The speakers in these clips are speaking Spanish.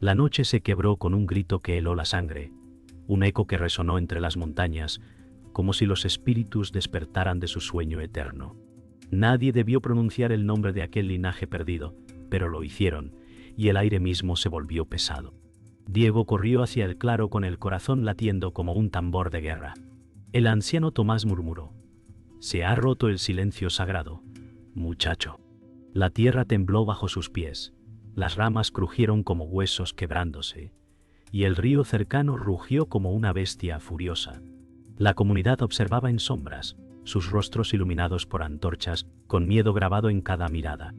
La noche se quebró con un grito que heló la sangre, un eco que resonó entre las montañas, como si los espíritus despertaran de su sueño eterno. Nadie debió pronunciar el nombre de aquel linaje perdido, pero lo hicieron, y el aire mismo se volvió pesado. Diego corrió hacia el claro con el corazón latiendo como un tambor de guerra. El anciano Tomás murmuró: «Se ha roto el silencio sagrado, muchacho». La tierra tembló bajo sus pies, las ramas crujieron como huesos quebrándose, y el río cercano rugió como una bestia furiosa. La comunidad observaba en sombras, sus rostros iluminados por antorchas, con miedo grabado en cada mirada.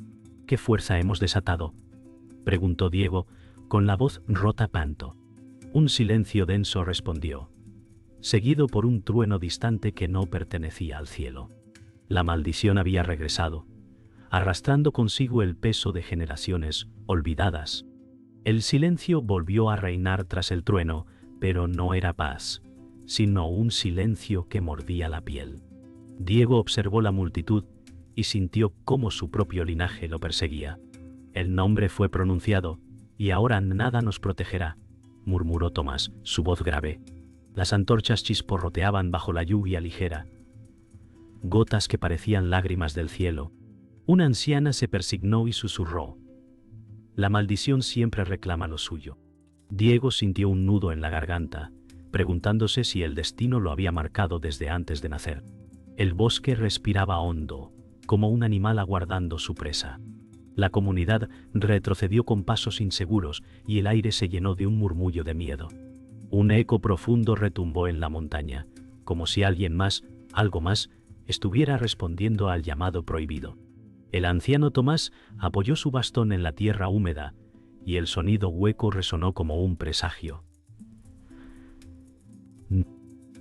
«¿Qué fuerza hemos desatado?», preguntó Diego, con la voz rota panto. Un silencio denso respondió, seguido por un trueno distante que no pertenecía al cielo. La maldición había regresado, arrastrando consigo el peso de generaciones olvidadas. El silencio volvió a reinar tras el trueno, pero no era paz, sino un silencio que mordía la piel. Diego observó la multitud y sintió cómo su propio linaje lo perseguía. El nombre fue pronunciado, y ahora nada nos protegerá, murmuró Tomás, su voz grave. Las antorchas chisporroteaban bajo la lluvia ligera, gotas que parecían lágrimas del cielo. Una anciana se persignó y susurró: «La maldición siempre reclama lo suyo». Diego sintió un nudo en la garganta, preguntándose si el destino lo había marcado desde antes de nacer. El bosque respiraba hondo, como un animal aguardando su presa. La comunidad retrocedió con pasos inseguros y el aire se llenó de un murmullo de miedo. Un eco profundo retumbó en la montaña, como si alguien más, algo más, estuviera respondiendo al llamado prohibido. El anciano Tomás apoyó su bastón en la tierra húmeda y el sonido hueco resonó como un presagio.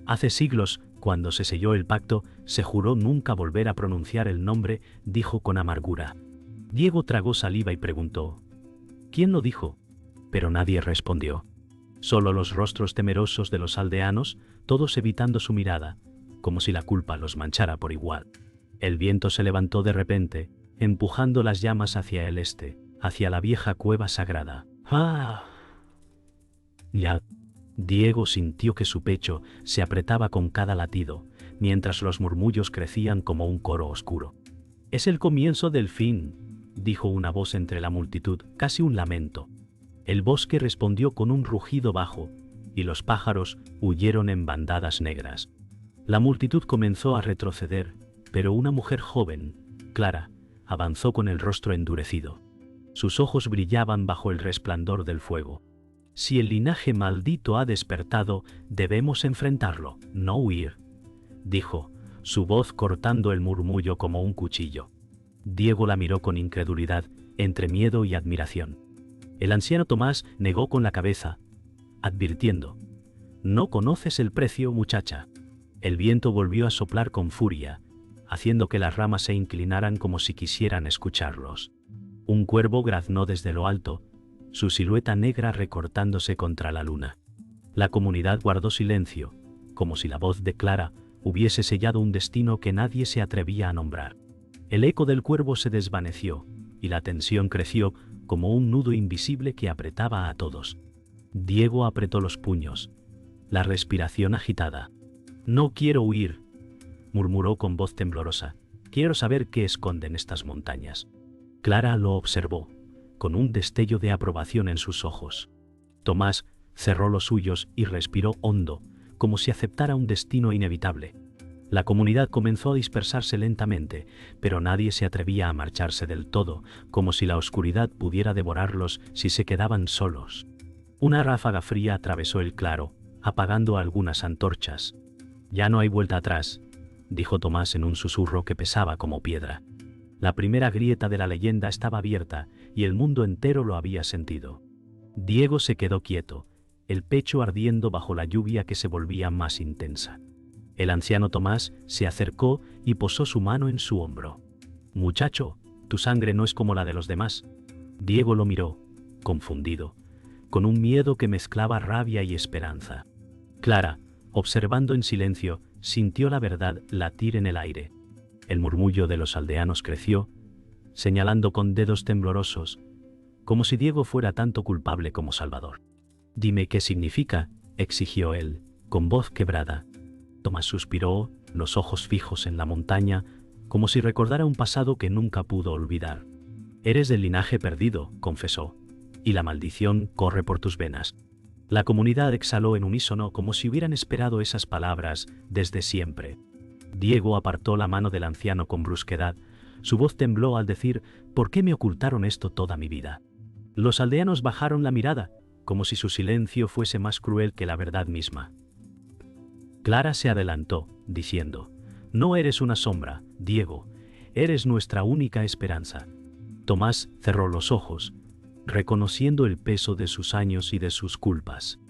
Hace siglos, cuando se selló el pacto, se juró nunca volver a pronunciar el nombre, dijo con amargura. Diego tragó saliva y preguntó: «¿Quién lo dijo?». Pero nadie respondió. Solo los rostros temerosos de los aldeanos, todos evitando su mirada, como si la culpa los manchara por igual. El viento se levantó de repente, empujando las llamas hacia el este, hacia la vieja cueva sagrada. ¡Ah! Ya. Diego sintió que su pecho se apretaba con cada latido, mientras los murmullos crecían como un coro oscuro. «Es el comienzo del fin», dijo una voz entre la multitud, casi un lamento. El bosque respondió con un rugido bajo, y los pájaros huyeron en bandadas negras. La multitud comenzó a retroceder, pero una mujer joven, Clara, avanzó con el rostro endurecido. Sus ojos brillaban bajo el resplandor del fuego. «Si el linaje maldito ha despertado, debemos enfrentarlo, no huir», dijo, su voz cortando el murmullo como un cuchillo. Diego la miró con incredulidad, entre miedo y admiración. El anciano Tomás negó con la cabeza, advirtiendo: «No conoces el precio, muchacha». El viento volvió a soplar con furia, haciendo que las ramas se inclinaran como si quisieran escucharlos. Un cuervo graznó desde lo alto, su silueta negra recortándose contra la luna. La comunidad guardó silencio, como si la voz de Clara hubiese sellado un destino que nadie se atrevía a nombrar. El eco del cuervo se desvaneció, y la tensión creció como un nudo invisible que apretaba a todos. Diego apretó los puños, la respiración agitada. «No quiero huir», murmuró con voz temblorosa. «Quiero saber qué esconden estas montañas». Clara lo observó, con un destello de aprobación en sus ojos. Tomás cerró los suyos y respiró hondo, como si aceptara un destino inevitable. La comunidad comenzó a dispersarse lentamente, pero nadie se atrevía a marcharse del todo, como si la oscuridad pudiera devorarlos si se quedaban solos. Una ráfaga fría atravesó el claro, apagando algunas antorchas. «Ya no hay vuelta atrás», dijo Tomás en un susurro que pesaba como piedra. La primera grieta de la leyenda estaba abierta y el mundo entero lo había sentido. Diego se quedó quieto, el pecho ardiendo bajo la lluvia que se volvía más intensa. El anciano Tomás se acercó y posó su mano en su hombro. «Muchacho, tu sangre no es como la de los demás». Diego lo miró, confundido, con un miedo que mezclaba rabia y esperanza. Clara, observando en silencio, sintió la verdad latir en el aire. El murmullo de los aldeanos creció, señalando con dedos temblorosos: como si Diego fuera tanto culpable como Salvador. «Dime qué significa», exigió él, con voz quebrada. Tomás suspiró, los ojos fijos en la montaña, como si recordara un pasado que nunca pudo olvidar. «Eres del linaje perdido», confesó, «y la maldición corre por tus venas». La comunidad exhaló en unísono como si hubieran esperado esas palabras desde siempre. Diego apartó la mano del anciano con brusquedad. Su voz tembló al decir: «¿Por qué me ocultaron esto toda mi vida?». Los aldeanos bajaron la mirada, como si su silencio fuese más cruel que la verdad misma. Clara se adelantó, diciendo: «No eres una sombra, Diego, eres nuestra única esperanza». Tomás cerró los ojos, reconociendo el peso de sus años y de sus culpas.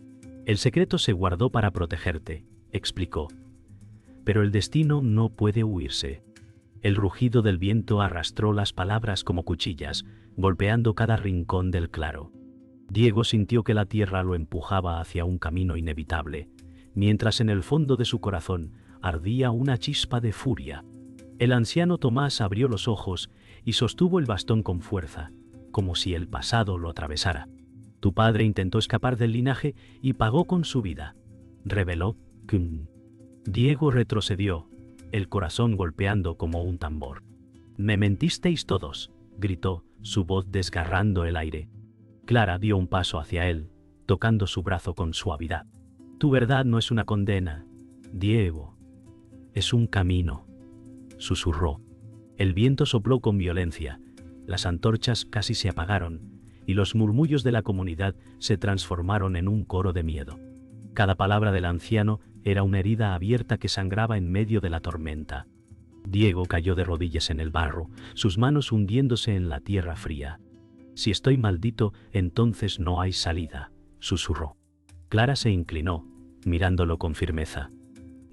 «El secreto se guardó para protegerte», explicó. «Pero el destino no puede huirse». El rugido del viento arrastró las palabras como cuchillas, golpeando cada rincón del claro. Diego sintió que la tierra lo empujaba hacia un camino inevitable, mientras en el fondo de su corazón ardía una chispa de furia. El anciano Tomás abrió los ojos y sostuvo el bastón con fuerza, como si el pasado lo atravesara. «Tu padre intentó escapar del linaje y pagó con su vida», reveló Kun. Diego retrocedió, el corazón golpeando como un tambor. «Me mentisteis todos», gritó, su voz desgarrando el aire. Clara dio un paso hacia él, tocando su brazo con suavidad. «Tu verdad no es una condena, Diego, es un camino», susurró. El viento sopló con violencia, las antorchas casi se apagaron, y los murmullos de la comunidad se transformaron en un coro de miedo. Cada palabra del anciano era una herida abierta que sangraba en medio de la tormenta. Diego cayó de rodillas en el barro, sus manos hundiéndose en la tierra fría. «Si estoy maldito, entonces no hay salida», susurró. Clara se inclinó, mirándolo con firmeza.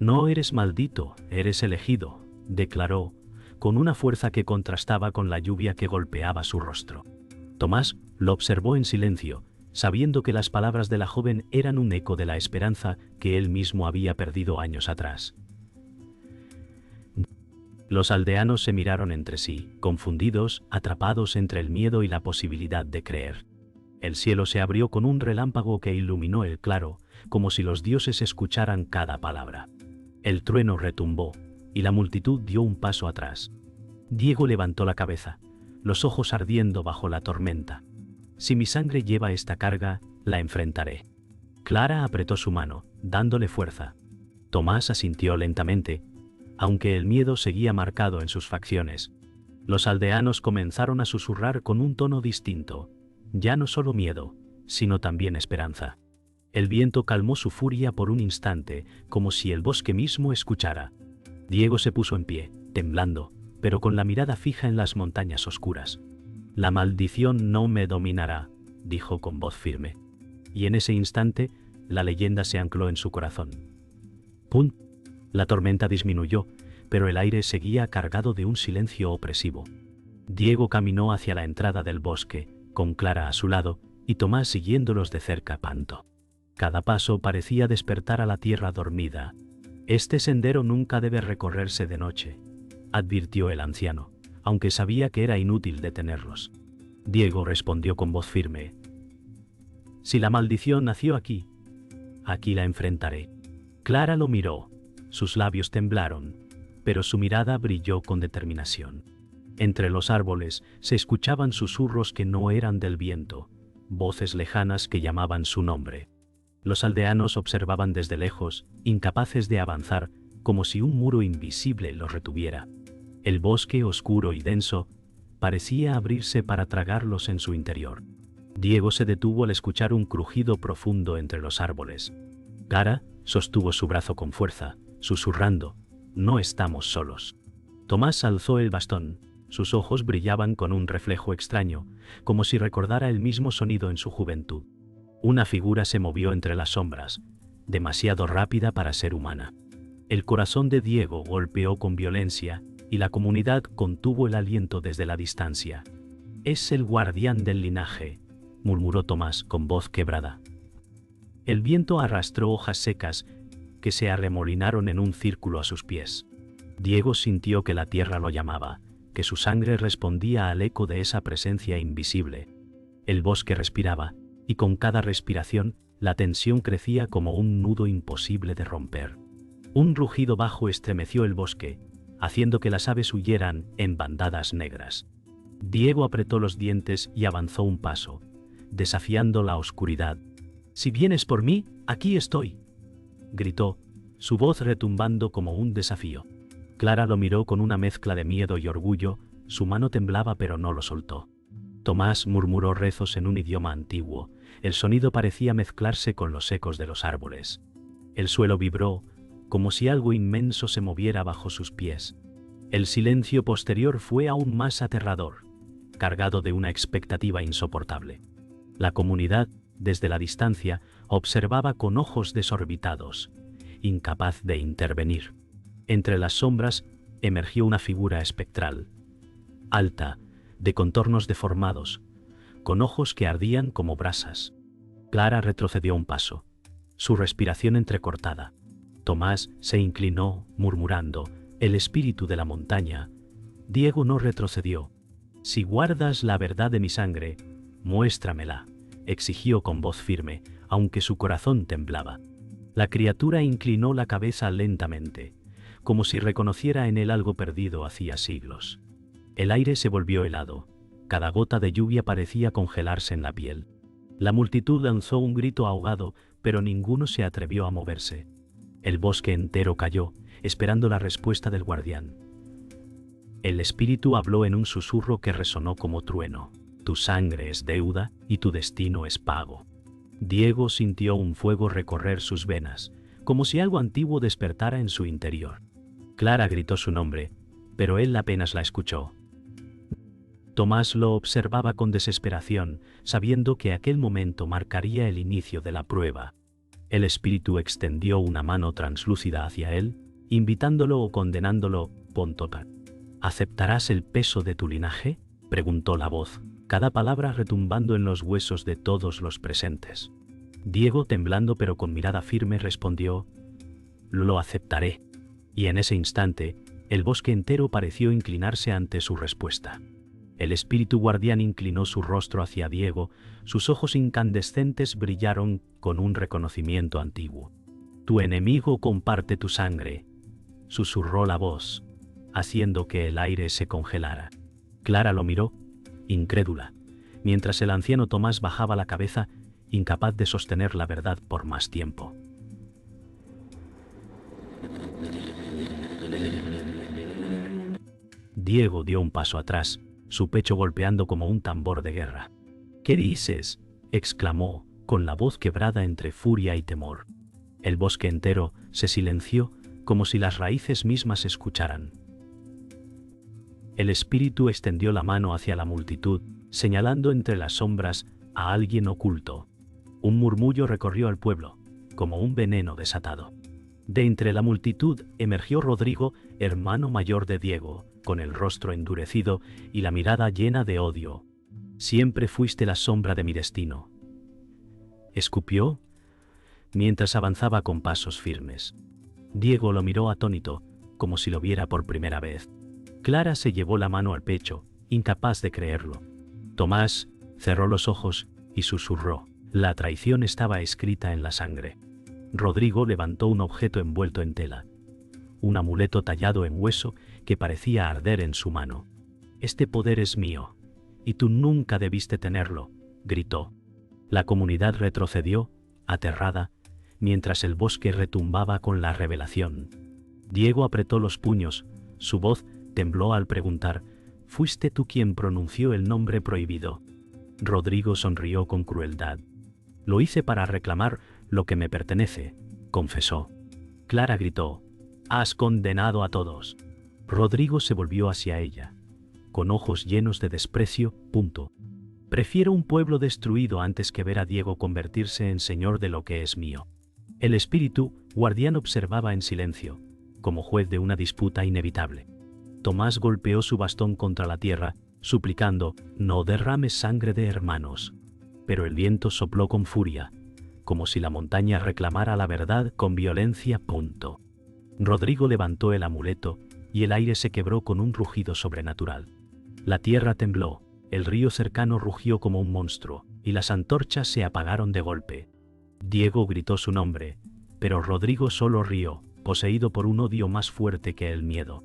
«No eres maldito, eres elegido», declaró, con una fuerza que contrastaba con la lluvia que golpeaba su rostro. Tomás lo observó en silencio, sabiendo que las palabras de la joven eran un eco de la esperanza que él mismo había perdido años atrás. Los aldeanos se miraron entre sí, confundidos, atrapados entre el miedo y la posibilidad de creer. El cielo se abrió con un relámpago que iluminó el claro, como si los dioses escucharan cada palabra. El trueno retumbó, y la multitud dio un paso atrás. Diego levantó la cabeza, los ojos ardiendo bajo la tormenta. «Si mi sangre lleva esta carga, la enfrentaré». Clara apretó su mano, dándole fuerza. Tomás asintió lentamente, aunque el miedo seguía marcado en sus facciones. Los aldeanos comenzaron a susurrar con un tono distinto, ya no solo miedo, sino también esperanza. El viento calmó su furia por un instante, como si el bosque mismo escuchara. Diego se puso en pie, temblando, pero con la mirada fija en las montañas oscuras. «La maldición no me dominará», dijo con voz firme. Y en ese instante, la leyenda se ancló en su corazón. ¡Pum! La tormenta disminuyó, pero el aire seguía cargado de un silencio opresivo. Diego caminó hacia la entrada del bosque, con Clara a su lado, y Tomás siguiéndolos de cerca panto. Cada paso parecía despertar a la tierra dormida. «Este sendero nunca debe recorrerse de noche», advirtió el anciano, aunque sabía que era inútil detenerlos. Diego respondió con voz firme: «Si la maldición nació aquí, aquí la enfrentaré». Clara lo miró, sus labios temblaron, pero su mirada brilló con determinación. Entre los árboles se escuchaban susurros que no eran del viento, voces lejanas que llamaban su nombre. Los aldeanos observaban desde lejos, incapaces de avanzar, como si un muro invisible los retuviera. El bosque, oscuro y denso, parecía abrirse para tragarlos en su interior. Diego se detuvo al escuchar un crujido profundo entre los árboles. Clara sostuvo su brazo con fuerza, susurrando: «No estamos solos». Tomás alzó el bastón, sus ojos brillaban con un reflejo extraño, como si recordara el mismo sonido en su juventud. Una figura se movió entre las sombras, demasiado rápida para ser humana. El corazón de Diego golpeó con violencia, y la comunidad contuvo el aliento desde la distancia. «Es el guardián del linaje», murmuró Tomás con voz quebrada. El viento arrastró hojas secas que se arremolinaron en un círculo a sus pies. Diego sintió que la tierra lo llamaba, que su sangre respondía al eco de esa presencia invisible. El bosque respiraba, y con cada respiración, la tensión crecía como un nudo imposible de romper. Un rugido bajo estremeció el bosque, haciendo que las aves huyeran en bandadas negras. Diego apretó los dientes y avanzó un paso, desafiando la oscuridad. «Si vienes por mí, aquí estoy», gritó, su voz retumbando como un desafío. Clara lo miró con una mezcla de miedo y orgullo, su mano temblaba pero no lo soltó. Tomás murmuró rezos en un idioma antiguo, el sonido parecía mezclarse con los ecos de los árboles. El suelo vibró, como si algo inmenso se moviera bajo sus pies. El silencio posterior fue aún más aterrador, cargado de una expectativa insoportable. La comunidad, desde la distancia, observaba con ojos desorbitados, incapaz de intervenir. Entre las sombras emergió una figura espectral, alta, de contornos deformados, con ojos que ardían como brasas. Clara retrocedió un paso, su respiración entrecortada. Tomás se inclinó, murmurando, «El espíritu de la montaña». Diego no retrocedió. «Si guardas la verdad de mi sangre, muéstramela», exigió con voz firme, aunque su corazón temblaba. La criatura inclinó la cabeza lentamente, como si reconociera en él algo perdido hacía siglos. El aire se volvió helado, cada gota de lluvia parecía congelarse en la piel. La multitud lanzó un grito ahogado, pero ninguno se atrevió a moverse. El bosque entero calló, esperando la respuesta del guardián. El espíritu habló en un susurro que resonó como trueno. «Tu sangre es deuda y tu destino es pago». Diego sintió un fuego recorrer sus venas, como si algo antiguo despertara en su interior. Clara gritó su nombre, pero él apenas la escuchó. Tomás lo observaba con desesperación, sabiendo que aquel momento marcaría el inicio de la prueba. El espíritu extendió una mano translúcida hacia él, invitándolo o condenándolo. «¿Aceptarás el peso de tu linaje?», preguntó la voz, cada palabra retumbando en los huesos de todos los presentes. Diego, temblando pero con mirada firme, respondió: «Lo aceptaré». Y en ese instante, el bosque entero pareció inclinarse ante su respuesta. El espíritu guardián inclinó su rostro hacia Diego, sus ojos incandescentes brillaron con un reconocimiento antiguo. «Tu enemigo comparte tu sangre», susurró la voz, haciendo que el aire se congelara. Clara lo miró, incrédula, mientras el anciano Tomás bajaba la cabeza, incapaz de sostener la verdad por más tiempo. Diego dio un paso atrás, su pecho golpeando como un tambor de guerra. «¿Qué dices?», exclamó, con la voz quebrada entre furia y temor. El bosque entero se silenció, como si las raíces mismas escucharan. El espíritu extendió la mano hacia la multitud, señalando entre las sombras a alguien oculto. Un murmullo recorrió al pueblo, como un veneno desatado. De entre la multitud emergió Rodrigo, hermano mayor de Diego, con el rostro endurecido y la mirada llena de odio. «Siempre fuiste la sombra de mi destino», escupió, mientras avanzaba con pasos firmes. Diego lo miró atónito, como si lo viera por primera vez. Clara se llevó la mano al pecho, incapaz de creerlo. Tomás cerró los ojos y susurró: «La traición estaba escrita en la sangre». Rodrigo levantó un objeto envuelto en tela, un amuleto tallado en hueso que parecía arder en su mano. «Este poder es mío, y tú nunca debiste tenerlo», gritó. La comunidad retrocedió, aterrada, mientras el bosque retumbaba con la revelación. Diego apretó los puños, su voz tembló al preguntar: «¿Fuiste tú quien pronunció el nombre prohibido?». Rodrigo sonrió con crueldad. «Lo hice para reclamar lo que me pertenece», confesó. Clara gritó: «Has condenado a todos». Rodrigo se volvió hacia ella, con ojos llenos de desprecio. «Prefiero un pueblo destruido antes que ver a Diego convertirse en señor de lo que es mío». El espíritu guardián observaba en silencio, como juez de una disputa inevitable. Tomás golpeó su bastón contra la tierra, suplicando: «No derrames sangre de hermanos». Pero el viento sopló con furia, como si la montaña reclamara la verdad con violencia. Rodrigo levantó el amuleto y el aire se quebró con un rugido sobrenatural. La tierra tembló, El río cercano rugió como un monstruo, y las antorchas se apagaron de golpe. Diego gritó su nombre, pero Rodrigo solo rió, poseído por un odio más fuerte que el miedo.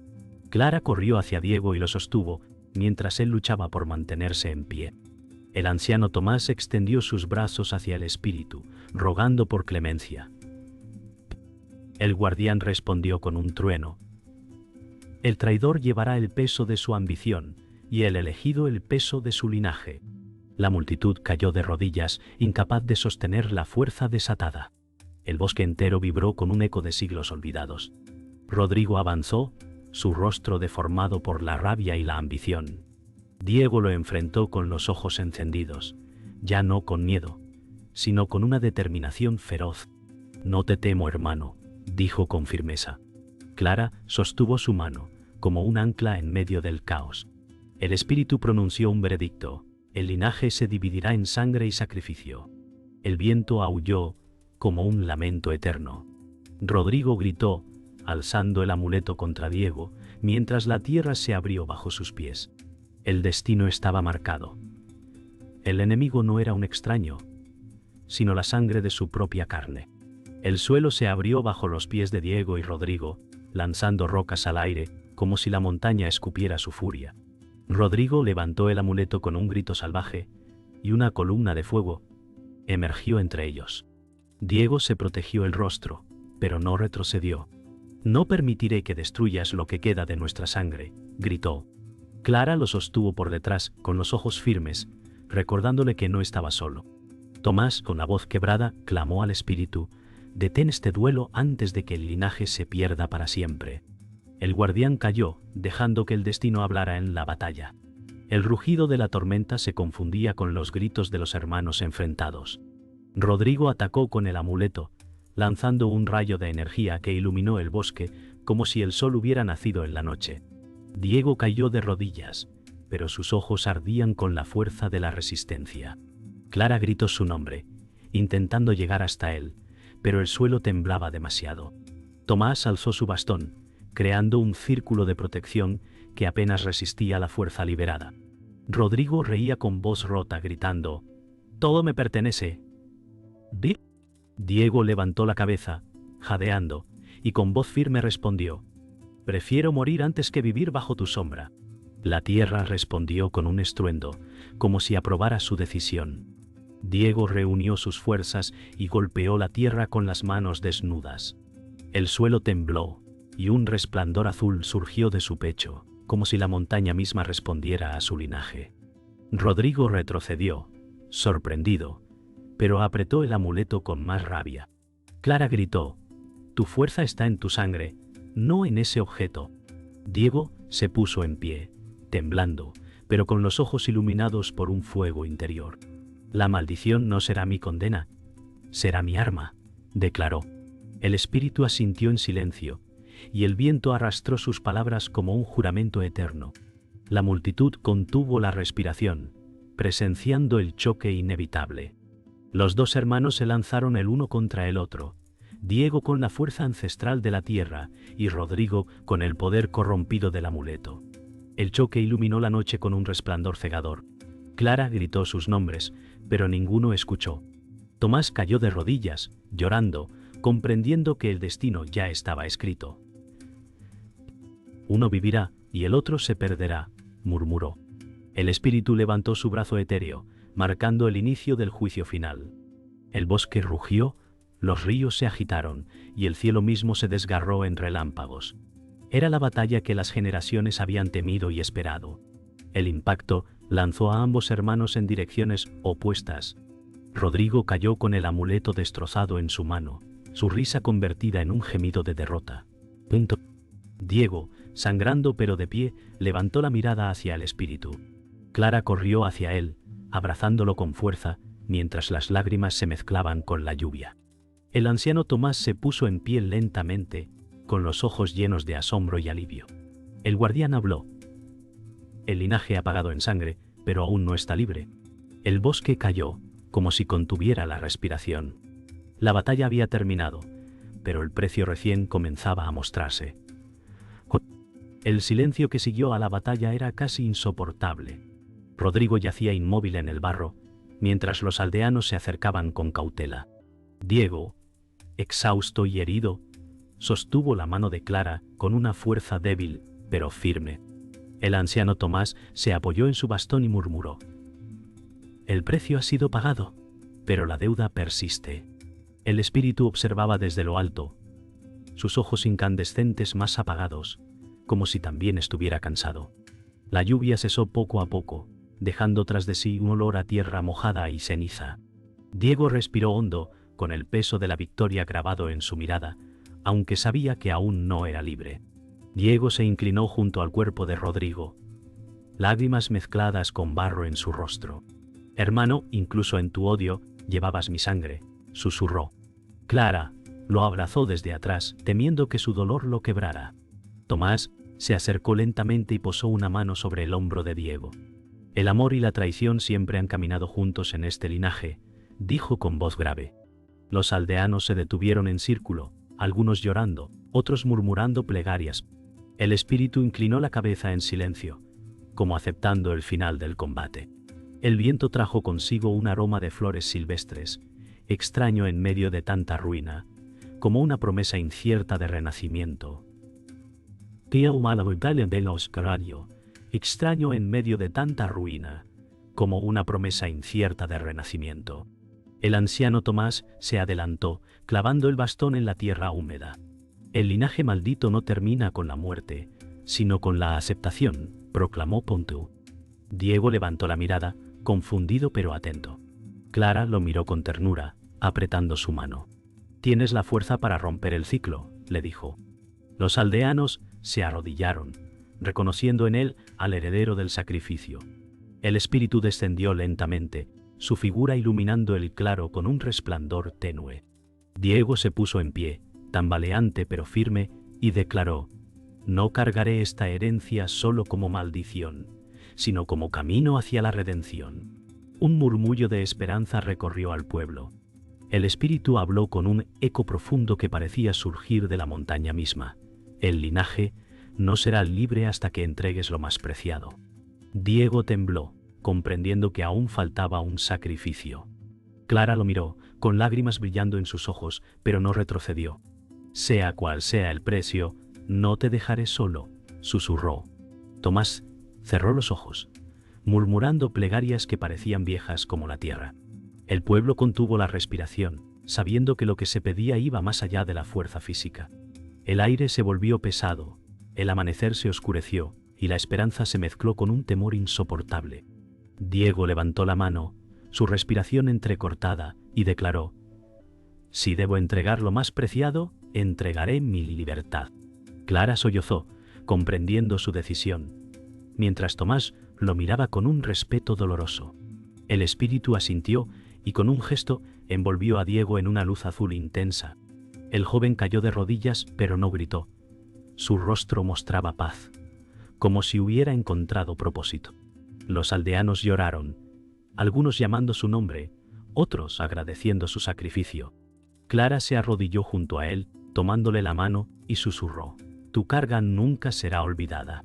Clara corrió hacia Diego y lo sostuvo, mientras él luchaba por mantenerse en pie. El anciano Tomás extendió sus brazos hacia el espíritu, rogando por clemencia. El guardián respondió con un trueno. El traidor llevará el peso de su ambición, y el elegido el peso de su linaje. La multitud cayó de rodillas, incapaz de sostener la fuerza desatada. El bosque entero vibró con un eco de siglos olvidados. Rodrigo avanzó, su rostro deformado por la rabia y la ambición. Diego lo enfrentó con los ojos encendidos, ya no con miedo, sino con una determinación feroz. «No te temo, hermano», dijo con firmeza. Clara sostuvo su mano, como un ancla en medio del caos. El espíritu pronunció un veredicto: el linaje se dividirá en sangre y sacrificio. El viento aulló como un lamento eterno. Rodrigo gritó, alzando el amuleto contra Diego, mientras la tierra se abrió bajo sus pies. El destino estaba marcado. El enemigo no era un extraño, sino la sangre de su propia carne. El suelo se abrió bajo los pies de Diego y Rodrigo, lanzando rocas al aire, como si la montaña escupiera su furia. Rodrigo levantó el amuleto con un grito salvaje, y una columna de fuego emergió entre ellos. Diego se protegió el rostro, pero no retrocedió. «No permitiré que destruyas lo que queda de nuestra sangre», gritó. Clara lo sostuvo por detrás, con los ojos firmes, recordándole que no estaba solo. Tomás, con la voz quebrada, clamó al espíritu: «Detén este duelo antes de que el linaje se pierda para siempre». El guardián cayó, dejando que el destino hablara en la batalla. El rugido de la tormenta se confundía con los gritos de los hermanos enfrentados. Rodrigo atacó con el amuleto, lanzando un rayo de energía que iluminó el bosque como si el sol hubiera nacido en la noche. Diego cayó de rodillas, pero sus ojos ardían con la fuerza de la resistencia. Clara gritó su nombre, intentando llegar hasta él, pero el suelo temblaba demasiado. Tomás alzó su bastón, creando un círculo de protección que apenas resistía la fuerza liberada. Rodrigo reía con voz rota, gritando: «Todo me pertenece». Diego levantó la cabeza, jadeando, y con voz firme respondió: «Prefiero morir antes que vivir bajo tu sombra». La tierra respondió con un estruendo, como si aprobara su decisión. Diego reunió sus fuerzas y golpeó la tierra con las manos desnudas. El suelo tembló, y un resplandor azul surgió de su pecho, como si la montaña misma respondiera a su linaje. Rodrigo retrocedió, sorprendido, pero apretó el amuleto con más rabia. Clara gritó: «Tu fuerza está en tu sangre, no en ese objeto». Diego se puso en pie, temblando, pero con los ojos iluminados por un fuego interior. «La maldición no será mi condena, será mi arma», declaró. El espíritu asintió en silencio, y el viento arrastró sus palabras como un juramento eterno. La multitud contuvo la respiración, presenciando el choque inevitable. Los dos hermanos se lanzaron el uno contra el otro, Diego con la fuerza ancestral de la tierra y Rodrigo con el poder corrompido del amuleto. El choque iluminó la noche con un resplandor cegador. Clara gritó sus nombres, pero ninguno escuchó. Tomás cayó de rodillas, llorando, comprendiendo que el destino ya estaba escrito. «Uno vivirá y el otro se perderá», murmuró. El espíritu levantó su brazo etéreo, marcando el inicio del juicio final. El bosque rugió, los ríos se agitaron, y el cielo mismo se desgarró en relámpagos. Era la batalla que las generaciones habían temido y esperado. El impacto lanzó a ambos hermanos en direcciones opuestas. Rodrigo cayó con el amuleto destrozado en su mano, su risa convertida en un gemido de derrota. Diego, sangrando pero de pie, levantó la mirada hacia el espíritu. Clara corrió hacia él, abrazándolo con fuerza, mientras las lágrimas se mezclaban con la lluvia. El anciano Tomás se puso en pie lentamente, con los ojos llenos de asombro y alivio. El guardián habló: «El linaje ha pagado en sangre, pero aún no está libre». El bosque cayó, como si contuviera la respiración. La batalla había terminado, pero el precio recién comenzaba a mostrarse. El silencio que siguió a la batalla era casi insoportable. Rodrigo yacía inmóvil en el barro, mientras los aldeanos se acercaban con cautela. Diego, exhausto y herido, sostuvo la mano de Clara con una fuerza débil, pero firme. El anciano Tomás se apoyó en su bastón y murmuró: «El precio ha sido pagado, pero la deuda persiste». El espíritu observaba desde lo alto, sus ojos incandescentes más apagados, como si también estuviera cansado. La lluvia cesó poco a poco, dejando tras de sí un olor a tierra mojada y ceniza. Diego respiró hondo, con el peso de la victoria grabado en su mirada, aunque sabía que aún no era libre. Diego se inclinó junto al cuerpo de Rodrigo, lágrimas mezcladas con barro en su rostro. «Hermano, incluso en tu odio, llevabas mi sangre», susurró. Clara lo abrazó desde atrás, temiendo que su dolor lo quebrara. Tomás se acercó lentamente y posó una mano sobre el hombro de Diego. «El amor y la traición siempre han caminado juntos en este linaje», dijo con voz grave. Los aldeanos se detuvieron en círculo, algunos llorando, otros murmurando plegarias. El espíritu inclinó la cabeza en silencio, como aceptando el final del combate. El viento trajo consigo un aroma de flores silvestres, extraño en medio de tanta ruina, como una promesa incierta de renacimiento. Extraño en medio de tanta ruina, como una promesa incierta de renacimiento. El anciano Tomás se adelantó, clavando el bastón en la tierra húmeda. «El linaje maldito no termina con la muerte, sino con la aceptación», proclamó Pontu. Diego levantó la mirada, confundido pero atento. Clara lo miró con ternura, apretando su mano. «Tienes la fuerza para romper el ciclo», le dijo. Los aldeanos se arrodillaron, reconociendo en él al heredero del sacrificio. El espíritu descendió lentamente, su figura iluminando el claro con un resplandor tenue. Diego se puso en pie, tambaleante pero firme, y declaró: «No cargaré esta herencia solo como maldición, sino como camino hacia la redención». Un murmullo de esperanza recorrió al pueblo. El espíritu habló con un eco profundo que parecía surgir de la montaña misma. «El linaje no será libre hasta que entregues lo más preciado». Diego tembló, comprendiendo que aún faltaba un sacrificio. Clara lo miró, con lágrimas brillando en sus ojos, pero no retrocedió. «Sea cual sea el precio, no te dejaré solo», susurró. Tomás cerró los ojos, murmurando plegarias que parecían viejas como la tierra. El pueblo contuvo la respiración, sabiendo que lo que se pedía iba más allá de la fuerza física. El aire se volvió pesado, el amanecer se oscureció, y la esperanza se mezcló con un temor insoportable. Diego levantó la mano, su respiración entrecortada, y declaró: «Si debo entregar lo más preciado, entregaré mi libertad». Clara sollozó, comprendiendo su decisión, mientras Tomás lo miraba con un respeto doloroso. El espíritu asintió y con un gesto envolvió a Diego en una luz azul intensa. El joven cayó de rodillas, pero no gritó. Su rostro mostraba paz, como si hubiera encontrado propósito. Los aldeanos lloraron, algunos llamando su nombre, otros agradeciendo su sacrificio. Clara se arrodilló junto a él, tomándole la mano, y susurró: «Tu carga nunca será olvidada».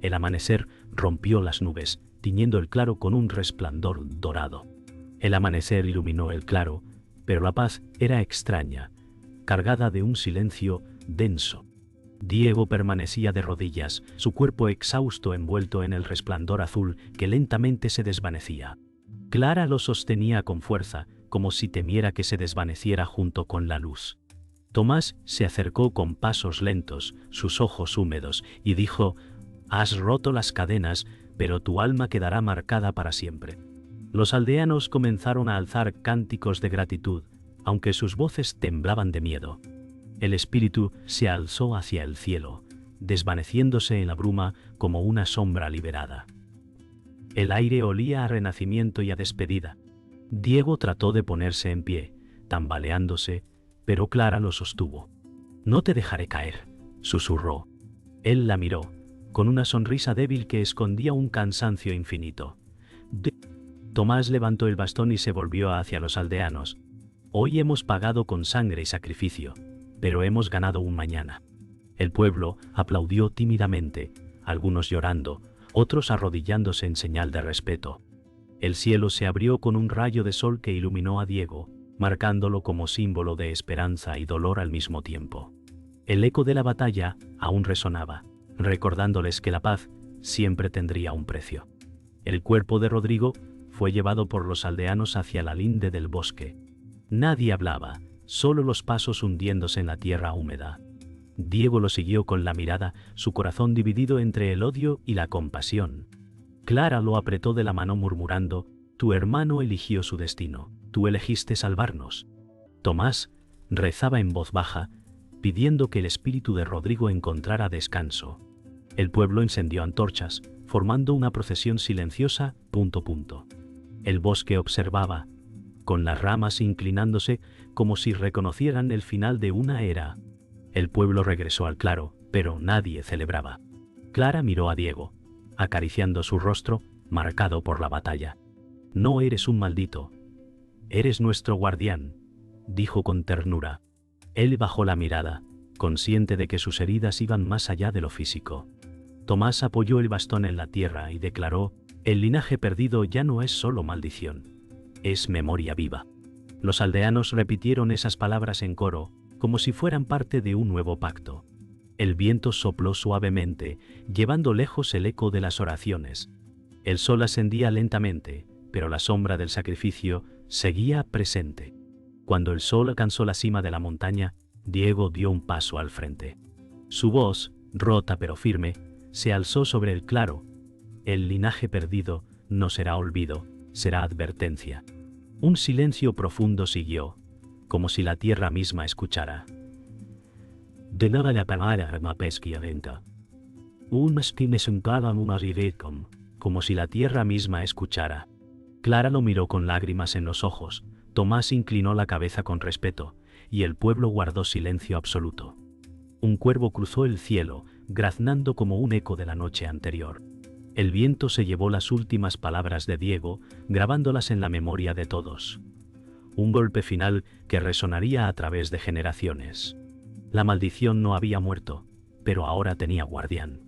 El amanecer rompió las nubes, tiñendo el claro con un resplandor dorado. El amanecer iluminó el claro, pero la paz era extraña, cargada de un silencio denso. Diego permanecía de rodillas, su cuerpo exhausto envuelto en el resplandor azul que lentamente se desvanecía. Clara lo sostenía con fuerza, como si temiera que se desvaneciera junto con la luz. Tomás se acercó con pasos lentos, sus ojos húmedos, y dijo: «Has roto las cadenas, pero tu alma quedará marcada para siempre». Los aldeanos comenzaron a alzar cánticos de gratitud, aunque sus voces temblaban de miedo. El espíritu se alzó hacia el cielo, desvaneciéndose en la bruma como una sombra liberada. El aire olía a renacimiento y a despedida. Diego trató de ponerse en pie, tambaleándose, pero Clara lo sostuvo. «No te dejaré caer», susurró. Él la miró, con una sonrisa débil que escondía un cansancio infinito. Tomás levantó el bastón y se volvió hacia los aldeanos. «Hoy hemos pagado con sangre y sacrificio, pero hemos ganado un mañana». El pueblo aplaudió tímidamente, algunos llorando, otros arrodillándose en señal de respeto. El cielo se abrió con un rayo de sol que iluminó a Diego, marcándolo como símbolo de esperanza y dolor al mismo tiempo. El eco de la batalla aún resonaba, recordándoles que la paz siempre tendría un precio. El cuerpo de Rodrigo fue llevado por los aldeanos hacia la linde del bosque. Nadie hablaba, solo los pasos hundiéndose en la tierra húmeda. Diego lo siguió con la mirada, su corazón dividido entre el odio y la compasión. Clara lo apretó de la mano murmurando: «Tu hermano eligió su destino, tú elegiste salvarnos». Tomás rezaba en voz baja, pidiendo que el espíritu de Rodrigo encontrara descanso. El pueblo encendió antorchas, formando una procesión silenciosa. El bosque observaba, con las ramas inclinándose como si reconocieran el final de una era. El pueblo regresó al claro, pero nadie celebraba. Clara miró a Diego, acariciando su rostro, marcado por la batalla. «No eres un maldito. Eres nuestro guardián», dijo con ternura. Él bajó la mirada, consciente de que sus heridas iban más allá de lo físico. Tomás apoyó el bastón en la tierra y declaró: «El linaje perdido ya no es solo maldición, es memoria viva». Los aldeanos repitieron esas palabras en coro, como si fueran parte de un nuevo pacto. El viento sopló suavemente, llevando lejos el eco de las oraciones. El sol ascendía lentamente, pero la sombra del sacrificio seguía presente. Cuando el sol alcanzó la cima de la montaña, Diego dio un paso al frente. Su voz, rota pero firme, se alzó sobre el claro: «El linaje perdido no será olvido, será advertencia». Un silencio profundo siguió, como si la tierra misma escuchara. De nada la palabra ma pesquia venta. Un esquime sentada una rivetcom, como si la tierra misma escuchara. Clara lo miró con lágrimas en los ojos, Tomás inclinó la cabeza con respeto, y el pueblo guardó silencio absoluto. Un cuervo cruzó el cielo, graznando como un eco de la noche anterior. El viento se llevó las últimas palabras de Diego, grabándolas en la memoria de todos. Un golpe final que resonaría a través de generaciones. La maldición no había muerto, pero ahora tenía guardián.